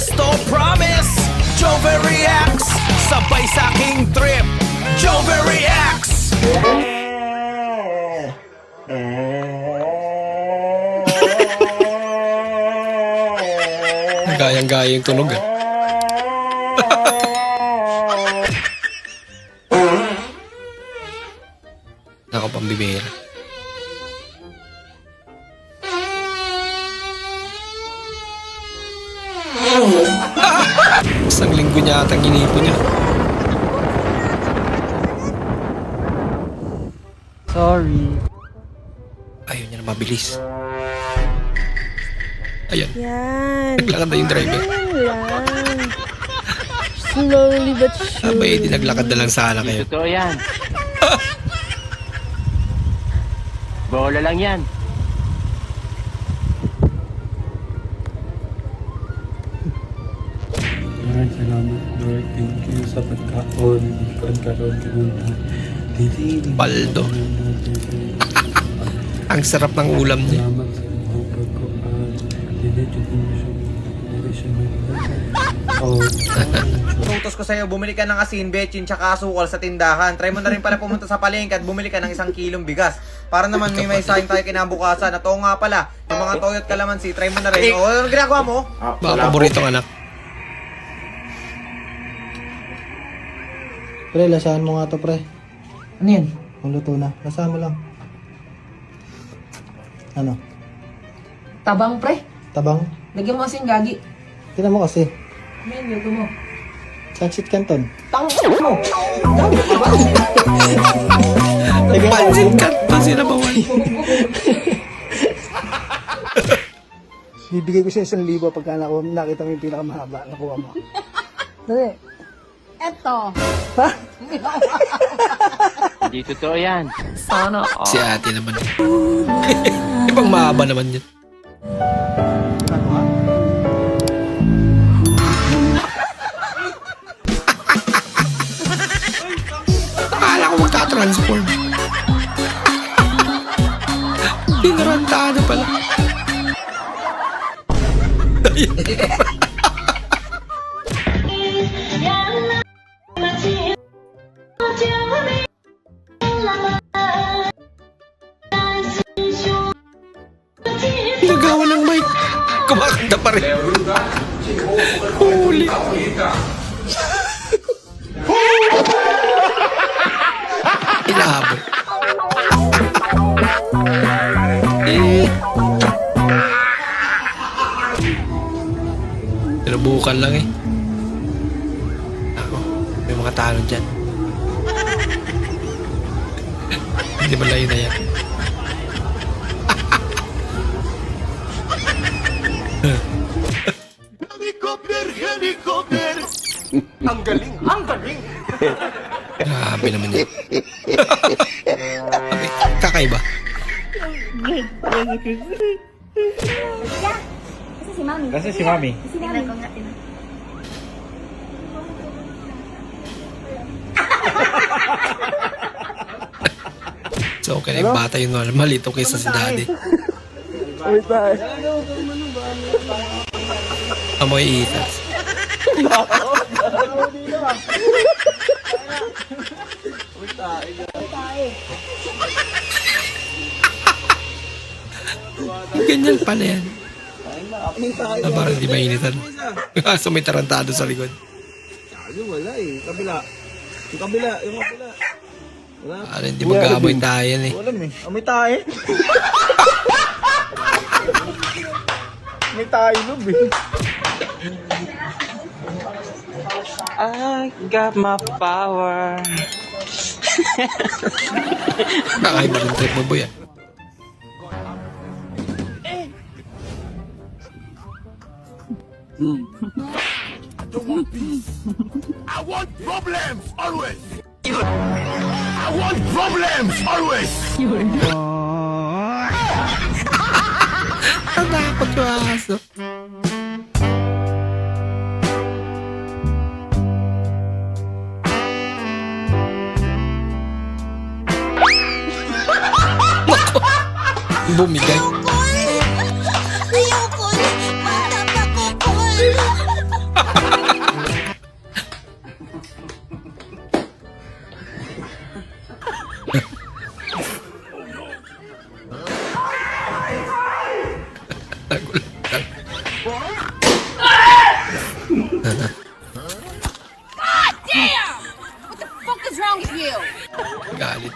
Esto promise, Jover reacts. Sabay sa aking trip, Jover reacts. Gayang-gaya yung tunog eh. Ako pambibira. Isang linggo niya atang ginipon niya. Sorry. Ayaw niya na mabilis. Ayan. Yan. Naglakad na yung driver. Ganyan lang. Slowly but surely. Abay, di naglakad na lang sana kayo. Totoo yan. Bola lang yan. Lord, salamat Lord. Thank you sa pagkaon. Pagkaroon ka muna. Paldo. Ang sarap ng ulam niya. Salamat sa mga pagkaon. Dinedyo ko mo siya. Utos ko sa'yo, bumili ka ng asin, bechin, tsaka asukal sa tindahan. Try mo na rin pala pumunta sa palengke at bumili ka ng 1 kilong bigas. Para naman may sayang tayo kinabukasan. At oo nga pala, yung mga toyot kalamansi, try mo na rin. O, ano ginagawa mo? Baka paboritong anak. Pre, lasahan mo nga to, pre. Ano yan? Kung luto na. Lasahan mo lang. Ano? Tabang pre. Tabang? Lagyan mo kasing gagi. Tingnan mo kasi. Ano yan, luto mo? Sunset Canton. Tang mo! Gagi ka ba? Pansin ka pa sinabawan. Bibigay ko siya 1,000 pagka nakita mo yung pinakamahaba. Nakuha mo. Dali. Eto. Hindi totoo yan. Sana. Si ate naman. Ibang mahaba naman yun. Akala ko magka-transform. Pinarantado pala. Nagawa ng mic. Kumakanta pa rin. Huli. Inahabol. Sinubukan lang eh. Ako, may mga talo dyan. Hindi ba layo na yan? Grabe naman yan. Kakaiba. Kasi si Mami. So, okay na yung bata yung normal. Ito kaysa si daddy. Amoy itas. Ganyan pala yan. Parang di mainitan. Kaso may tarantado sa likod. Wala eh. Kabila. Yung kabila. Wala. Parang hindi mag-aamoy tayo yan eh. Wala eh. Amoy tayo. May tayo loob eh. I got my power. Kakaiba ng trip mo, boy. I want problems always. I want problems always. Ang takot yung aso. Bumigay. Ayoko. Bata pa ko, Paul. Galit.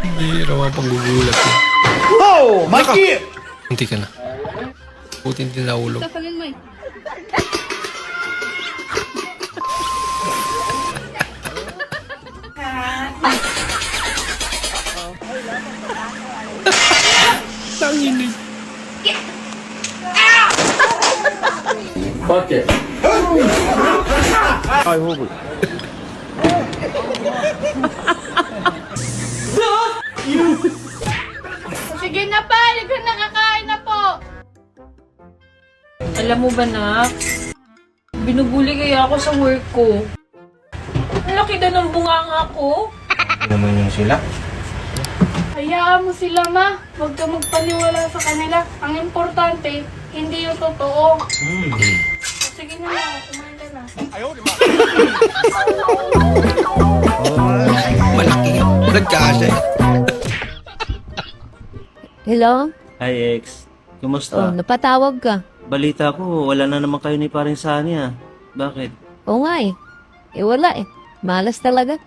Hindi raw ang panggugulat yun. Oh, my kid! Hindi ka na. Putin din na ulo. Tanginig. Sige na pa, libre nakakain na po. Alam mo ba, Nak? Binubuli kaya ako sa work ko. Ang laki daw ng bunganga ko. Naman yung sila. Hayaan mo sila, Ma. Huwag ka magpaniwala sa kanila. Ang importante, hindi yung totoo. Sige na, Ma. Kumain ka na. Malaki. Nagkasya. Hello? Hi, ex. Kumusta? Napatawag ka. Balita ko, wala na naman kayo ni paring Sani ah. Bakit? Oo nga eh. Wala eh. Malas talaga.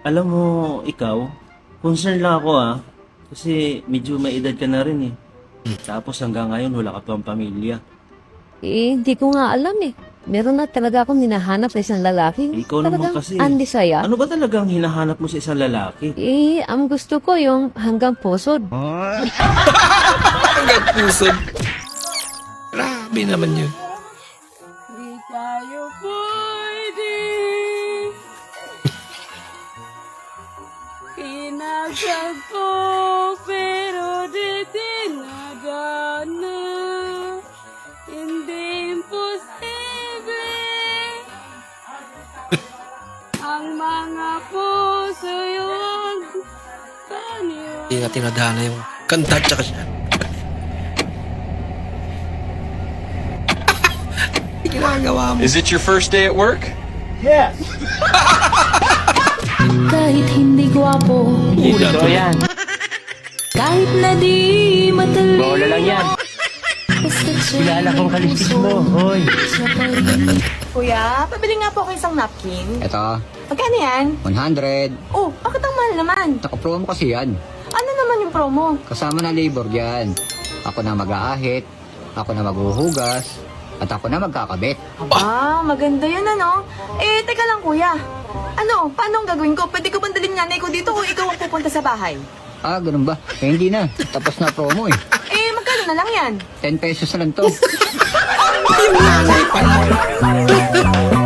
Alam mo, ikaw, concern lang ako ah. Kasi medyo may edad ka na rin eh. Tapos hanggang ngayon wala ka pang pamilya. Hindi ko nga alam eh. Meron na talaga akong hinahanap na isang lalaki. Ikaw naman Talagang kasi. andisaya. Ano ba talagang hinahanap mo sa isang lalaki? Ang gusto ko yung hanggang pusod. Hanggang pusod. Grabe naman yun. Di tayo pwede. Kinasag ko, pero di tinadana. Hindi imposible. Ang mga puso yung paniwala. Hindi nga tinadhana yung kanta tsaka siya. Ginagawa mo. Is it your first day at work? Kahit hindi gwapo, Hindi totoo yan. kahit na di matalino, Bola lang yan. basta't siya Kilala kong kaliskis mo. Hoy. siya pa rin. Kuya, pabili nga po kayo isang napkin. Ito, Magkano yan? 100. Oh, bakit ang mahal naman? Naka-promo kasi yan. Ano naman yung promo? Kasama na labor yan. Ako na mag-aahit, ako na maghuhugas, at ako na magkakabit. Ah, maganda yan ano. Teka lang kuya. Ano, paano ang gagawin ko? Pwede ko bang dalhin nanay ko dito o ikaw ang pupunta sa bahay? Ah, ganun ba? Hindi na. Tapos na promo eh. Magkano na lang yan? 10 pesos na lang to. Yung nanay pala.